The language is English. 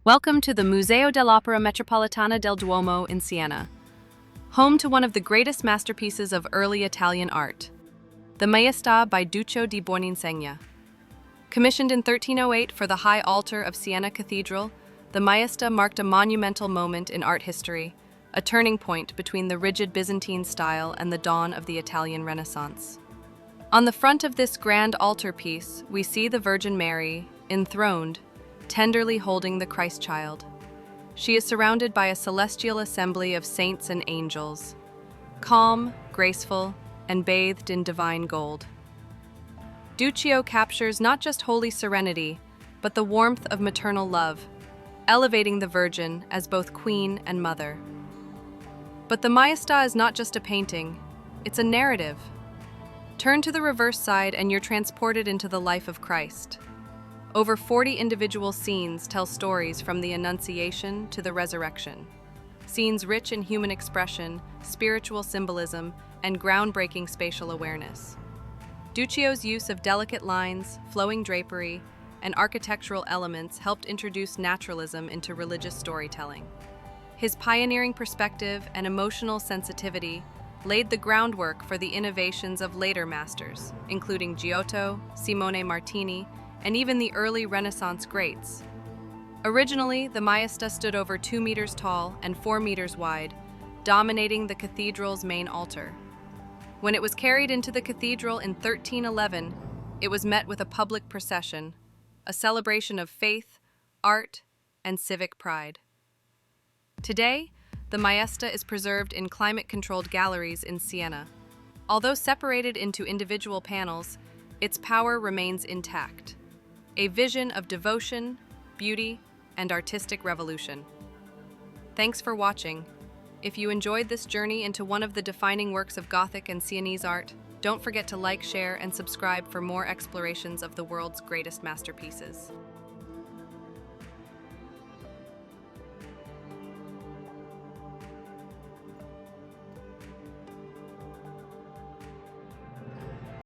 Welcome to the Museo dell'Opera Metropolitana del Duomo in Siena, home to one of the greatest masterpieces of early Italian art, the Maestà by Duccio di Buoninsegna. Commissioned in 1308 for the high altar of Siena Cathedral, the Maestà marked a monumental moment in art history, a turning point between the rigid Byzantine style and the dawn of the Italian Renaissance. On the front of this grand altarpiece, we see the Virgin Mary, enthroned, tenderly holding the Christ child. She is surrounded by a celestial assembly of saints and angels, calm, graceful, and bathed in divine gold. Duccio captures not just holy serenity, but the warmth of maternal love, elevating the Virgin as both queen and mother. But the Maestà is not just a painting, it's a narrative. Turn to the reverse side and you're transported into the life of Christ. Over 40 individual scenes tell stories from the Annunciation to the Resurrection. Scenes rich in human expression, spiritual symbolism, and groundbreaking spatial awareness. Duccio's use of delicate lines, flowing drapery, and architectural elements helped introduce naturalism into religious storytelling. His pioneering perspective and emotional sensitivity laid the groundwork for the innovations of later masters, including Giotto, Simone Martini, and even the early Renaissance greats. Originally, the Maestà stood over 2 meters tall and 4 meters wide, dominating the cathedral's main altar. When it was carried into the cathedral in 1311, it was met with a public procession, a celebration of faith, art, and civic pride. Today, the Maestà is preserved in climate-controlled galleries in Siena. Although separated into individual panels, its power remains intact. A vision of devotion, beauty, and artistic revolution. Thanks for watching. If you enjoyed this journey into one of the defining works of Gothic and Sienese art, don't forget to like, share, and subscribe for more explorations of the world's greatest masterpieces.